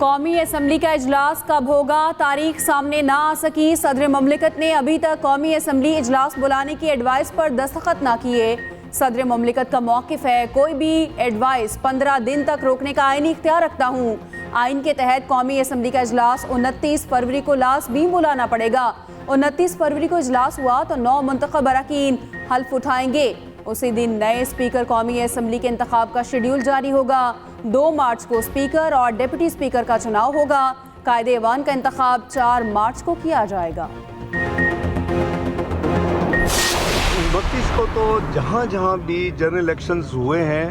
कौमी असम्बली का इजलास कब होगा, तारीख सामने ना आ सकी। सदर ममलिकत ने अभी तक कौमी असम्बली इजलास बुलाने की एडवाइस पर दस्तखत ना किए। सदर ममलिकत का मौक़िफ़ है, कोई भी एडवाइस 15 दिन तक रोकने का आईनी इख्तियार रखता हूँ। आइन के तहत कौमी असम्बली का इजलास 29 फरवरी को लाज़मी बुलाना पड़ेगा। 29 फरवरी को इजलास हुआ तो 9 मुंतखब अरकान हल्फ उठाएंगे। उसी दिन नए स्पीकर कौमी असम्बली के इंतखाब का शेड्यूल जारी होगा। 2 मार्च को स्पीकर और डिप्टी स्पीकर का चुनाव होगा। कायदे ऐवान का इंतखाब 4 मार्च को किया जाएगा। 29 को तो जहाँ जहाँ भी जनरल इलेक्शंस हुए हैं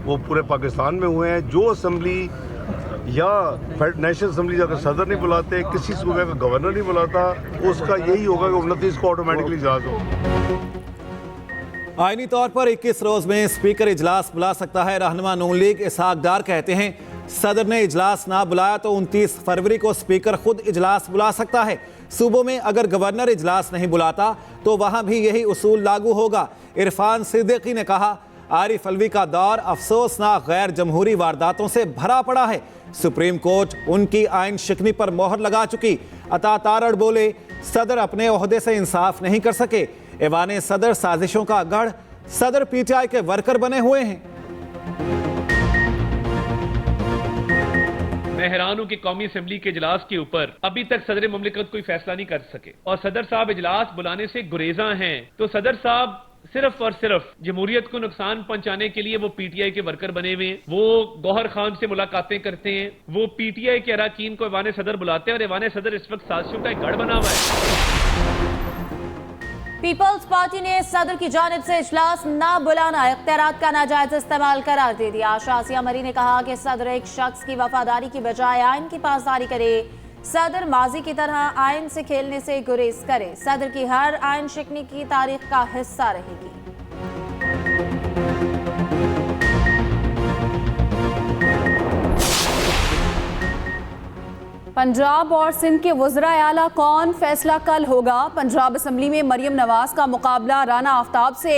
वो पूरे पाकिस्तान में हुए हैं। जो असम्बली या नेशनल असम्बली अगर सदर नहीं बुलाते, किसी सूबे का गवर्नर नहीं बुलाता, उसका यही होगा कि 29 को ऑटोमेटिकली इजलास हो। आईनी तौर पर 21 रोज में स्पीकर इजलास बुला सकता है। रहनुमा नून लीग इसहाक डार कहते हैं, सदर ने इजलास ना बुलाया तो 29 फरवरी को स्पीकर खुद इजलास बुला सकता है। सूबों में अगर गवर्नर इजलास नहीं बुलाता तो वहां भी यही उसूल लागू होगा। इरफान सिद्दीकी ने कहा, आरिफ अलवी का दौर अफसोसनाक गैर जमहूरी वारदातों से भरा पड़ा है। सुप्रीम कोर्ट उनकी आइन शिकनी पर मोहर लगा चुकी। अता तारड़ बोले, सदर अपने ओहदे से इंसाफ नहीं कर सके। ऐवाने सदर साजिशों का गढ़, सदर पीटीआई के वर्कर बने हुए हैं। मैं हैरान हूं कि कौमी असेंबली के इजलास के ऊपर अभी तक सदर ममलिकत कोई फैसला नहीं कर सके और सदर साहब इजलास बुलाने से गुरेजा हैं। तो सदर साहब सिर्फ और सिर्फ जमहूरियत को नुकसान पहुंचाने के लिए वो पीटीआई के वर्कर बने हुए हैं। वो गौहर खान से मुलाकातें करते हैं, वो पीटीआई के अरकान को ऐवान सदर बुलाते हैं और ऐवान सदर इस वक्त साजिशों का एक गढ़ बना हुआ है। पीपल्स पार्टी ने सदर की जानिब से इजलास ना बुलाना इख्तियारात का नाजायज इस्तेमाल करार दे दिया। शासिया मरी ने कहा कि सदर एक शख्स की वफादारी की बजाय आइन की पासदारी करे। सदर माजी की तरह आइन से खेलने से गुरेज करे। सदर की हर आइन शिकनी की तारीख का हिस्सा रहेगी। पंजाब और सिंध के वज़रा आला कौन, फैसला कल होगा। पंजाब असम्बली में मरियम नवाज का मुकाबला राना आफ्ताब से।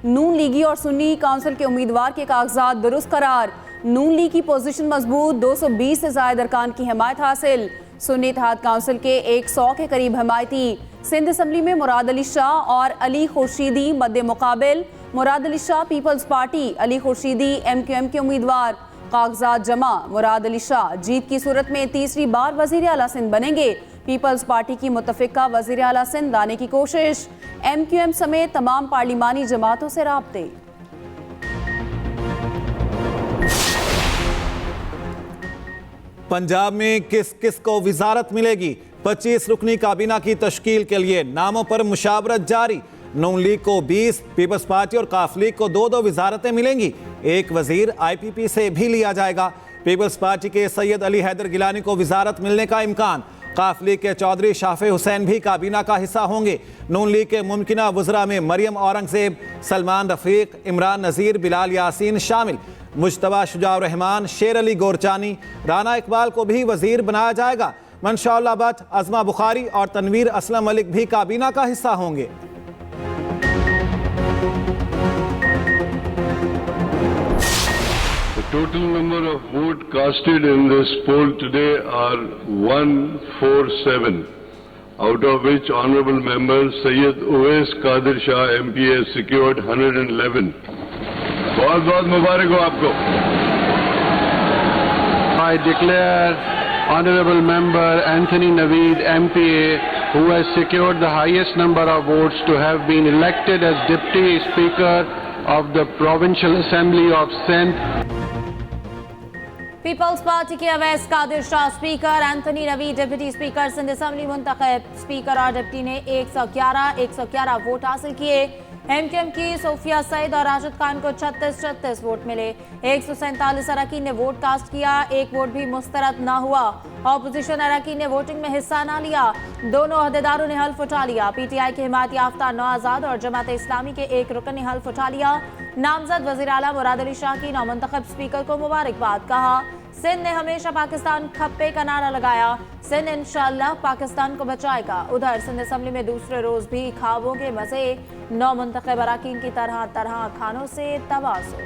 नून लीगी और सुन्नी काउंसिल के उम्मीदवार के कागजात दुरुस्त करार। नून लीग की पोजीशन मजबूत, 220 से ज्यादा अरकान की हिमायत हासिल। सुन्नी इत्तेहाद काउंसिल के 100 के करीब हिमायती। सिंध असम्बली में मुराद अली शाह और अली खुर्शीदी मद्दे मुकाबिल। मुराद अली शाह पीपल्स पार्टी, अली खुर्शीदी MQM के उम्मीदवार। कागजात जमा, मुराद अली शाह जीत की सूरत में तीसरी बार वजीर आला सिंध बनेंगे। पीपल्स पार्टी की मुतफिका वजीर आला सिंध लाने की कोशिश। MQM समेत तमाम पार्लिमानी जमातों से राब्ते। पंजाब में किस किस को विजारत मिलेगी। 25 रुकनी काबीना की तश्कील के लिए नामों पर मुशावरत जारी। नून लीग को 20, पीपल्स पार्टी और काफ लीग को 2-2 विजारतें मिलेंगी। एक वजीर IPP से भी लिया जाएगा। पीपल्स पार्टी के सैयद अली हैदर गिलानी को विजारत मिलने का इम्कान। काफ लीग के चौधरी शाफे हुसैन भी काबीना का हिस्सा होंगे। नून लीग के मुमकिना वज़रा में मरियम औरंगजेब, सलमान रफीक, इमरान नज़ीर, बिलाल यासीन शामिल। मुज्तबा शुजाउर रहमान, शेर अली गोरचानी, राना इकबाल को भी वजीर बनाया जाएगा। मंशा भट्ट, अज़मा बुखारी और तनवीर असलम मलिक भी काबीना का हिस्सा होंगे। The total number of votes casted in this poll today are 147, out of which Honourable Member Syed Uwais Qadir Shah MP has secured 111. बहुत बहुत मुबारक हो आपको। I declare Honourable Member Anthony Naveed MPA, who has secured the highest number of votes, to have been elected as Deputy Speaker of the Provincial Assembly of Sindh. Peoples Party के Awais Qadir Shah speaker, Anthony Naveed deputy speaker Sindh assembly मुंतखब। Speaker और deputy ने 111 vote हासिल किए। MQM की Sophia Saeed और राशिद खान को 36 vote मिले। 147 अरकान ने वोट कास्ट किया, एक वोट भी मुस्तरद ना हुआ। ऑपोजिशन अरकान ने वोटिंग में हिस्सा ना लिया। दोनों अहदेदारों ने हल्फ उठा लिया। PTI के हिमायत याफ्ता नौआजाद और जमात इस्लामी के एक रुकन ने हल्फ उठा लिया। नामजद वज़ीर आला मुराद अली शाह की नौमुंतखब स्पीकर को मुबारकबाद कहा। सिंध ने हमेशा पाकिस्तान खप्पे का नारा लगाया। सिंध इंशाअल्लाह पाकिस्तान को बचाएगा। उधर सिंध असम्बली में दूसरे रोज भी ख्वाबों के मजे। 9 मुंतखब अरकान की तरह तरह खानों से तवाज़ुन।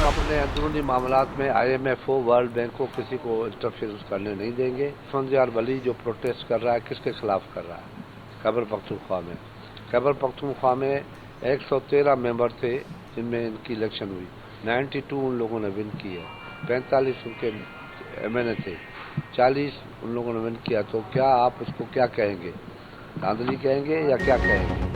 अपने अंदरूनी मामलात में IMF हो, वर्ल्ड बैंक को, किसी को इंटरफेरेंस करने नहीं देंगे। फंजियार वली जो प्रोटेस्ट कर रहा है, किसके खिलाफ कर रहा है? खैबर पख्तूनख्वा में। खैबर पख्तूनख्वा में 113 मेंबर थे जिनमें इनकी इलेक्शन हुई, 92 उन लोगों ने विन की है, 45 उनके MNA थे, 40 उन लोगों ने विन किया। तो क्या आप उसको क्या कहेंगे? धांधली कहेंगे या क्या कहेंगे?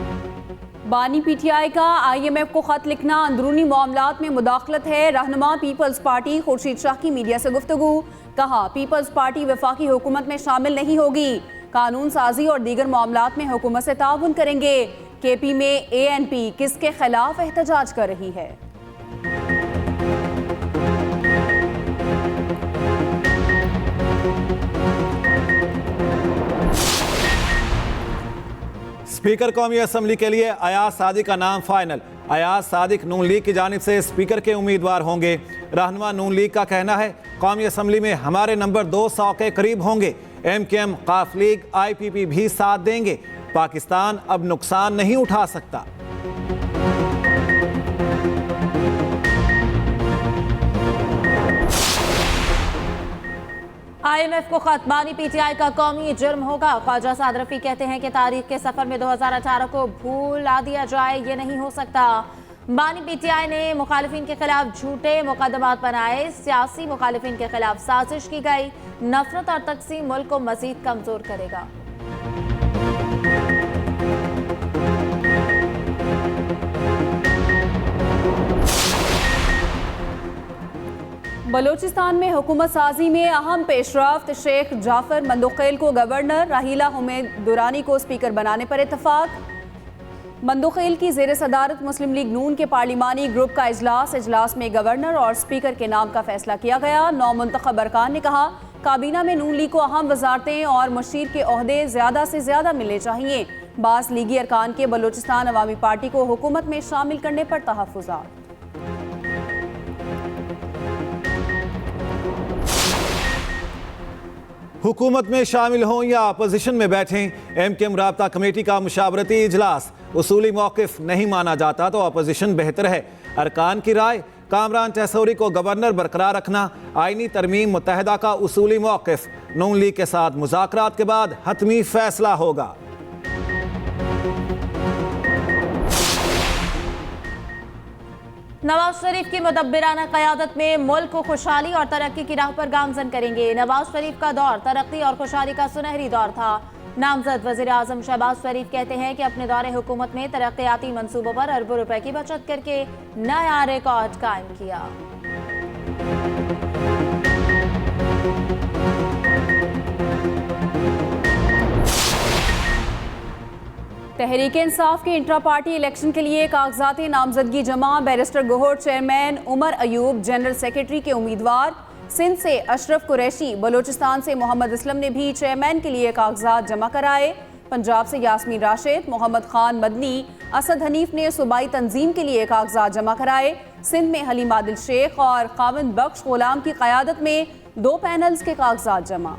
बानी PTI का IMF को खत लिखना अंदरूनी मामलात में मुदाखलत है। रहनुमा पीपल्स पार्टी खुर्शीद शाह की मीडिया से गुफ्तगू। कहा, पीपल्स पार्टी वफाकी हुकूमत में शामिल नहीं होगी, कानून साजी और दीगर मामलात में हुकूमत से ताउन करेंगे। KP में ANP किसके खिलाफ एहतजाज कर रही है? स्पीकर कौमी असम्बली के लिए अयाज सादिक का नाम फाइनल। अयाज सादिक नून लीग की जानिब से स्पीकर के उम्मीदवार होंगे। रहनुमा नून लीग का कहना है, कौमी असम्बली में हमारे नंबर 200 के करीब होंगे। MKM, काफ लीग, IPP भी साथ देंगे। पाकिस्तान अब नुकसान नहीं उठा सकता। IMF को खत, बानी PTI का कौमी जुर्म होगा। ख्वाजा साद रफी कहते हैं कि तारीख के सफर में 2018 को भूला दिया जाए, ये नहीं हो सकता। बानी PTI ने मुखालिफिन के खिलाफ झूठे मुकदमात बनाए, सियासी मुखालिफिन के खिलाफ साजिश की गई। नफरत और तकसीम मुल्क को मजीद कमजोर करेगा। बलोचिस्तान में हुकूमत साजी में अहम पेशरफ्त। शेख जाफर मंदोखेल को गवर्नर, राहीला हुमैद दुरानी को स्पीकर बनाने पर इत्तफाक। मंदोखेल की ज़ेर सदारत मुस्लिम लीग नून के पार्लिमानी ग्रुप का इजलास में गवर्नर और स्पीकर के नाम का फैसला किया गया। 9 मुंतखब अरकान ने कहा, काबीना में नून लीग को अहम वजारतें और मशीर के ओहदे ज़्यादा से ज़्यादा मिलने चाहिए। बास लीगी अरकान के बलोचिस्तान अवामी पार्टी को हुकूमत में शामिल करने पर तहफ़्फ़ुज़ात। हुकूमत में शामिल हों या अपोजिशन में बैठें, MKM राब्ता कमेटी का मुशावरती इजलास। उसूली मौक़िफ़ नहीं माना जाता तो अपोजिशन बेहतर है। अरकान की राय, कामरान टैसोरी को गवर्नर बरकरार रखना। आईनी तरमीम मुत्तहदा का उसूली मौक़िफ़। नून लीग के साथ मुज़ाकरात के बाद हतमी फैसला होगा। नवाज शरीफ की मुदब्बिराना क़यादत में मुल्क को खुशहाली और तरक्की की राह पर गामजन करेंगे। नवाज शरीफ का दौर तरक्की और खुशहाली का सुनहरी दौर था। नामजद वज़ीर आज़म शहबाज शरीफ कहते हैं कि अपने दौरे हुकूमत में तरक्याती मंसूबों पर अरबों रुपए की बचत करके नया रिकॉर्ड कायम किया। तहरीक इंसाफ के इंट्रा पार्टी इलेक्शन के लिए कागजाती नामजदगी जमा। Barrister Gohar chairman, Umar Ayub general secretary के उम्मीदवार। सिंध से अशरफ कुरैशी, बलोचिस्तान से मोहम्मद असलम ने भी चेयरमैन के लिए कागजात जमा कराए। पंजाब से यास्मीन राशिद, मोहम्मद खान मदनी, असद हनीफ ने सूबाई तंजीम के लिए कागजात जमा कराए। सिंध में हलीम आदिल शेख और खाविंद बख्श गुलाम की क़यादत में 2 पैनल्स के कागजात जमा।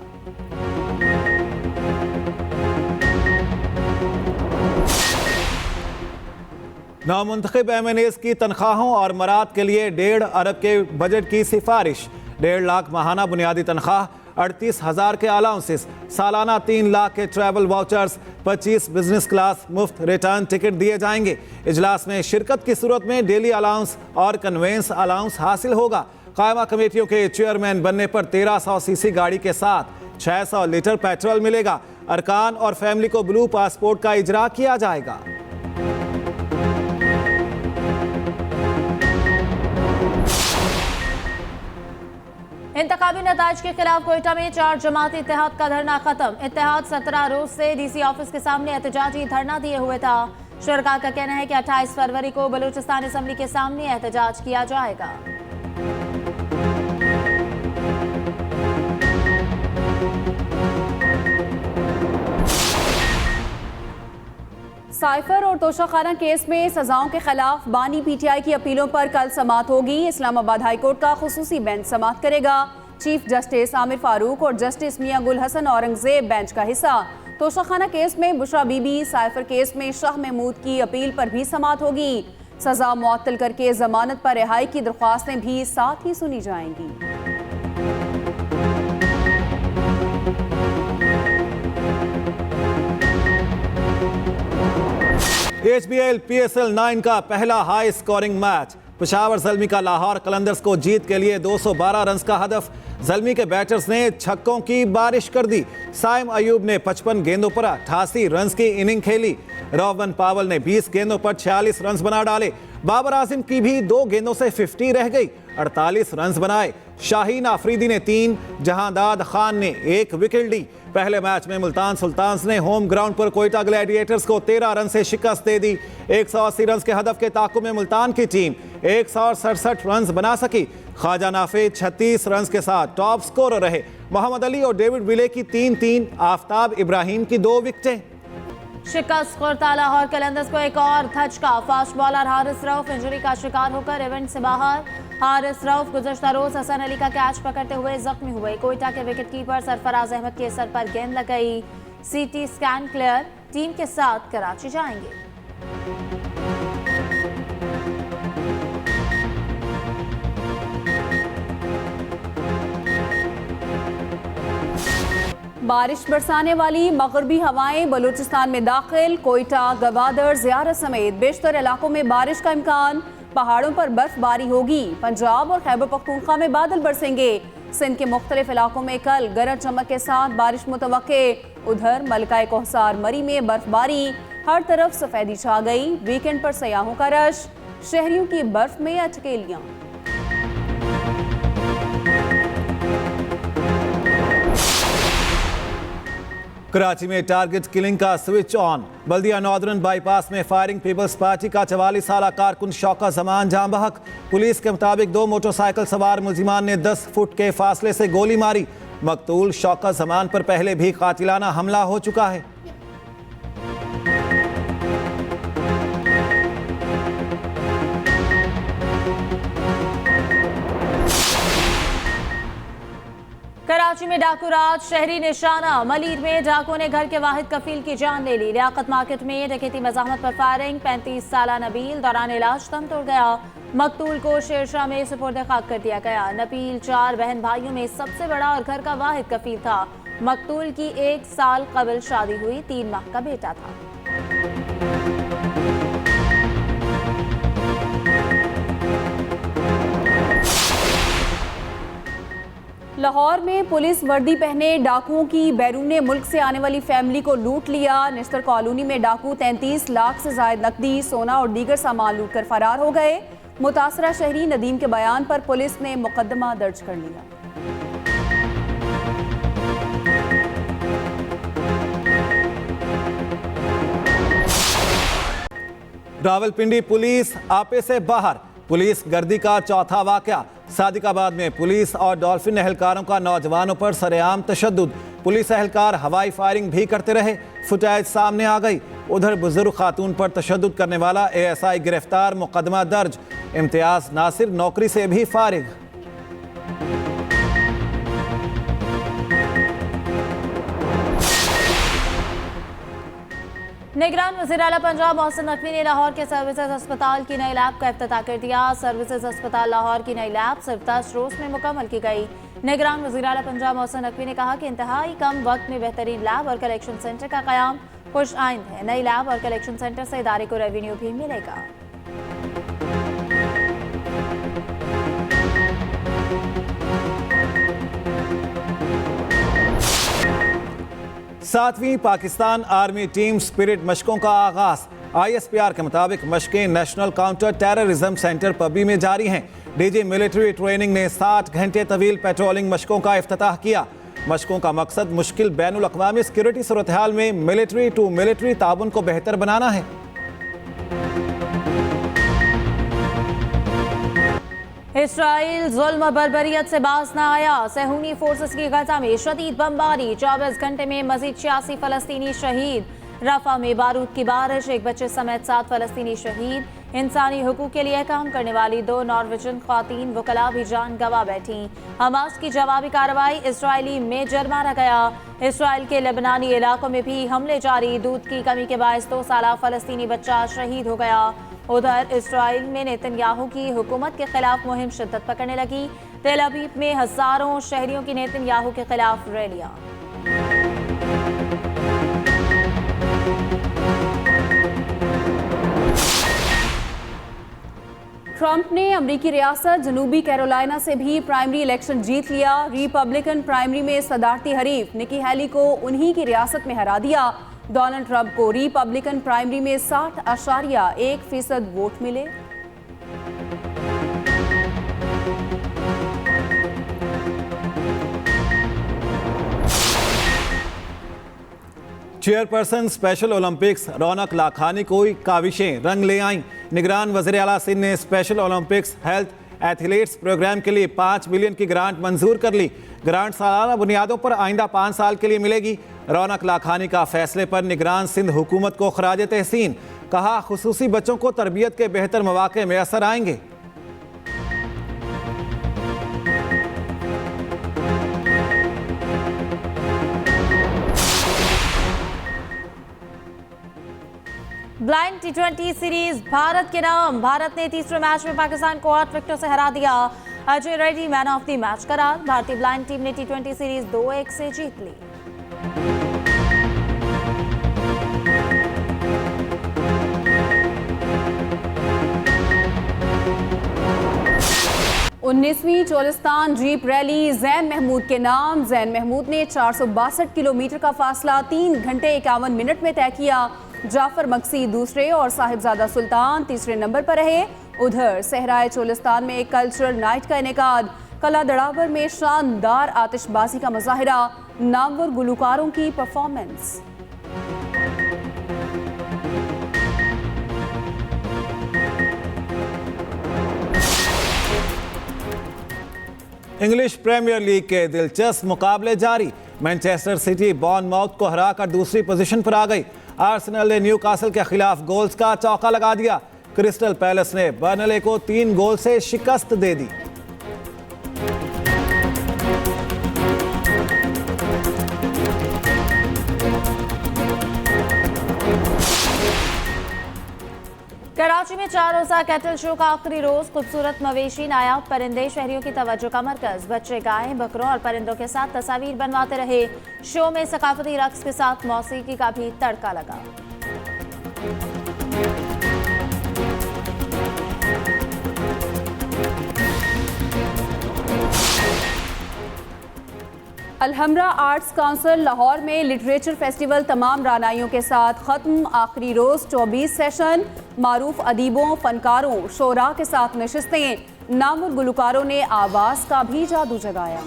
नामुंतखब MNAs की तनख्वाहों और मराद के लिए 1.5 अरब के बजट की सिफारिश। 1.5 लाख माहाना बुनियादी तनख्वाह, 38,000 के अलाउंसेस, सालाना 3 लाख के ट्रैवल वाउचर्स, 25 बिजनेस क्लास मुफ्त रिटर्न टिकट दिए जाएंगे। इजलास में शिरकत की सूरत में डेली अलाउंस और कन्वेंस अलाउंस हासिल होगा। कायमा कमेटियों के चेयरमैन बनने पर 1300 सीसी गाड़ी के साथ 600 लीटर पेट्रोल मिलेगा। अरकान और फैमिली को ब्लू पासपोर्ट का इजरा किया जाएगा। इंतखाबी नताज के खिलाफ कोयटा में 4 जमाती इत्तेहाद का धरना खत्म। इत्तेहाद 17 रोज से DC ऑफिस के सामने एहतजाजी धरना दिए हुए था। शुरका का कहना है कि 28 फरवरी को बलूचिस्तान असम्बली के सामने एहतजाज किया जाएगा। साइफर और तोशाखाना केस में सजाओं के खिलाफ बानी PTI की अपीलों पर कल समाअत होगी। इस्लामाबाद हाईकोर्ट का खुसूसी बेंच समाअत करेगा। चीफ जस्टिस आमिर फारूक और जस्टिस मियां गुल हसन औरंगजेब बेंच का हिस्सा। तोशाखाना केस में बुशरा बीबी, साइफर केस में शाह महमूद की अपील पर भी समाअत होगी। सजा मुअत्तल करके जमानत पर रिहाई की दरख्वास्तें भी साथ ही सुनी जाएंगी। HBL PSL 9 का पहला high scoring match. Peshawar Zalmi का लाहौर कलंदर्स को जीत के लिए 212 रन का हदफ। ज़ल्मी के बैटर्स ने छक्कों की बारिश कर दी। साइम अयूब ने 55 गेंदों पर 88 रन की इनिंग खेली। रोवन पावल ने 20 गेंदों पर 46 रन बना डाले। बाबर आजिम की भी 2 गेंदों से 50 रह गई, 48 रन बनाए। शाहीन आफरीदी ने 3, जहांदाद खान ने 1 विकेट ली। पहले मैच में मुल्तान सुल्तान्स ने होम ग्राउंड पर कोयटा ग्लैडिएटर्स को 13 रन से शिकस्त दे दी। 180 रन के हदफ के ताक़ुब में मुल्तान की टीम 167 रन बना सकी। ख्वाजा नाफे 36 रन के साथ टॉप स्कोरर रहे। मोहम्मद अली और डेविड विले की 3-3, आफताब इब्राहिम की 2 विकेटें। शिकस्त खुर्दा लाहौर कलंदर्स को एक और धचका। Fast bowler Haris Rauf injury का शिकार होकर इवेंट से बाहर। हारिस रऊफ गुज़श्ता रोज हसन अली का कैच पकड़ते हुए जख्मी हुए। कोयटा के विकेटकीपर सरफराज अहमद के सर पर गेंद लग गई। CT scan clear. टीम के साथ कराची जाएंगे। बारिश बरसाने वाली मगरबी हवाएं बलूचिस्तान में दाखिल। कोयटा, गवादर, ज़ियारत समेत बेशतर इलाकों में बारिश का इम्कान। पहाड़ों पर बर्फबारी होगी। पंजाब और खैबर पख्तूनख्वा में बादल बरसेंगे। सिंध के मुख्तलिफ इलाकों में कल गरज चमक के साथ बारिश मुतवक्के। उधर मलकाए कोहसार मरी में बर्फबारी, हर तरफ सफेदी छा गई। वीकेंड पर सयाहों का रश, शहरियों की बर्फ में अटकेलियां। कराची में टारगेट किलिंग का switch on. Baldia northern bypass में फायरिंग। पीपल्स पार्टी का 44 साल कारकुन शौकत जमान जाम बहक। पुलिस के मुताबिक 2 मोटरसाइकिल सवार मुलजिमान ने 10 फुट के फासले से गोली मारी। मकतूल शौकत जमान पर पहले भी कातिलाना हमला हो चुका है। कराची में डाकू राज, शहरी निशाना। मलीर में डाकुओं ने घर के वाहिद कफील की जान ले ली। लियाकत मार्केट में डकैती मज़ाहमत पर फायरिंग। 35 साल नबील दौरान इलाज दम तोड़ गया। मकतूल को शेरशाह में सुपुर्द खाक कर दिया गया। नबील 4 बहन भाइयों में सबसे बड़ा और घर का वाहिद कफील था। मकतूल की 1 साल कबल शादी हुई, 3 माह का बेटा था। लाहौर में पुलिस वर्दी पहने डाकुओं की बैरूने मुल्क से आने वाली फैमिली को लूट लिया। निस्तर कॉलोनी में डाकू 33 लाख से जायद नकदी, सोना और दीगर सामान लूट कर फरार हो गए। मुतासरा शहरी नदीम के बयान पर पुलिस ने मुकदमा दर्ज कर लिया। रावलपिंडी पुलिस आपे से बाहर। पुलिस गर्दी का चौथा वाकया। सादिकाबाद में पुलिस और डॉल्फिन एहलकारों का नौजवानों पर सरेआम तशद्दुद। पुलिस एहलकार हवाई फायरिंग भी करते रहे। फुटेज सामने आ गई। उधर बुजुर्ग खातून पर तशद्दुद करने वाला ASI गिरफ्तार, मुकदमा दर्ज। इम्तियाज नासिर नौकरी से भी फारिग। निगरान वज़ीर आला पंजाब मोहसिन नकवी ने लाहौर के सर्विसेज अस्पताल की नई लैब का इफ्तिताह कर दिया। सर्विसेज अस्पताल लाहौर की नई लैब सिर्फ 10 रोज में मुकम्मल की गई। निगरान वज़ीर आला पंजाब मोहसिन नकवी ने कहा कि इंतहाई कम वक्त में बेहतरीन लैब और कलेक्शन सेंटर का क़याम खुश आइंद है। नई लैब और कलेक्शन सेंटर से इदारे को रेवेन्यू भी मिलेगा। 7वीं पाकिस्तान आर्मी टीम स्पिरिट मशकों का आगाज। ISPR के मुताबिक मशकें नेशनल काउंटर टेररिज्म सेंटर पबी में जारी हैं। DG मिलिट्री ट्रेनिंग ने 60 घंटे तवील पेट्रोलिंग मशकों का इफ्तिताह किया। मशकों का मकसद मुश्किल बैनुल अक़वामी सिक्योरिटी सूरत हाल में मिलिट्री टू मिलिट्री ताउन को बेहतर बनाना है। इसराइल जुल्म बर्बरियत से बाज न आया। सहूनी फोर्सेस की गजा में शदीद बमबारी। 24 घंटे में मजीद 86 फलस्तीनी शहीद। रफा में बारूद की बारिश, एक बच्चे समेत 7 फलस्तीनी शहीद। इंसानी हुकूक के लिए काम करने वाली 2 नॉर्वेजन ख्वातीन वकला भी जान गंवा बैठी। हमास की जवाबी कार्रवाई, इसराइली मेजर मारा गया। इसराइल के लेबनानी इलाकों में भी हमले जारी। दूध की कमी के बायस 2 साला फलस्तीनी बच्चा शहीद हो गया। उधर इसराइल में नेतन्याहू की हुकूमत के खिलाफ मुहिम शिद्दत पकड़ने लगी। तेल अवीव में हजारों शहरियों की नेतन्याहू के खिलाफ रैलियां। ट्रंप ने अमेरिकी रियासत जनूबी कैरोलिना से भी प्राइमरी इलेक्शन जीत लिया। रिपब्लिकन प्राइमरी में सदारती हरीफ निकी हेली को उन्हीं की रियासत में हरा दिया। डोनाल्ड ट्रंप को रिपब्लिकन प्राइमरी में 60.1% वोट मिले। चेयरपर्सन स्पेशल ओलंपिक्स रौनक लाखानी को काविशें रंग ले आईं। निगरान वज़ीर आला सिंध ने Special Olympics health athletes programme के लिए 5 बिलियन की ग्रांट मंजूर कर ली। ग्रांट सालाना बुनियादों पर आइंदा 5 साल के लिए मिलेगी। रौनक लाखानी का फैसले पर निगरान सिंध हुकूमत को खराज तहसीन। कहा, खुसूसी बच्चों को तरबियत के बेहतर मौके मैसर आएंगे। ब्लाइंड टी20 सीरीज भारत के नाम। भारत ने तीसरे मैच में पाकिस्तान को 8 विकेटों से हरा दिया। Ajay Reddy man of the match करार। भारतीय ब्लाइंड टीम ने टी20 सीरीज 2-1 से जीत ली। उन्नीसवीं चोलिस्तान जीप रैली जैन महमूद के नाम। जैन महमूद ने 462 किलोमीटर का फासला 3 घंटे 51 मिनट में तय किया। जाफर मक्सी दूसरे और साहिबजादा सुल्तान तीसरे नंबर पर रहे। उधर सहराए चोलिस्तान में एक कल्चरल नाइट का इनेकाद। कला दड़ावर में शानदार आतिशबाजी का मुजाहिरा। नामवर गुलकारों की परफॉर्मेंस। इंग्लिश प्रीमियर लीग के दिलचस्प मुकाबले जारी। मैनचेस्टर सिटी बॉर्नमाउथ को हराकर दूसरी पोजीशन पर आ गई। आर्सेनल ने न्यूकासल के खिलाफ गोल्स का चौका लगा दिया। क्रिस्टल पैलेस ने बर्नले को 3 गोल से शिकस्त दे दी। कराची में 4 रोजा कैटल शो का आखिरी रोज। खूबसूरत मवेशी, नायाब परिंदे शहरियों की तवज्जो का मरकज। बच्चे गायें, बकरों और परिंदों के साथ तस्वीर बनवाते रहे। शो में सकाफती रक्स के साथ मौसीकी का भी तड़का लगा। अलहमरा आर्ट्स काउंसिल लाहौर में लिटरेचर फेस्टिवल तमाम रानाइयों के साथ खत्म। आखिरी रोज 24 सेशन। मारूफ अदीबों, फनकारों, शोरा के साथ नशिस्तें। नामुर गुलकारों ने आवाज का भी जादू जगाया।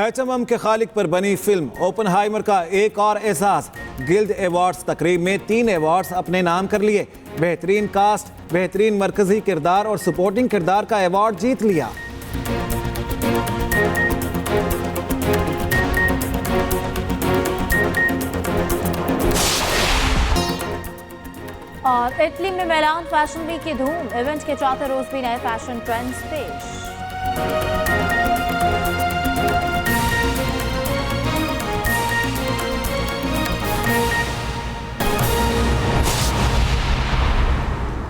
HMM के खालिक पर बनी फिल्म ओपनहाइमर का एक और एजाज। गिल्ड अवार्ड्स तकरीब में 3 अवार्ड्स अपने नाम कर लिए। बेहतरीन कास्ट, बेहतरीन मरकजी किरदार और सपोर्टिंग किरदार का अवार्ड जीत लिया। और इटली में मिलान फैशन वीक की धूम। इवेंट के 4थे रोज भी नए फैशन ट्रेंड्स पेश।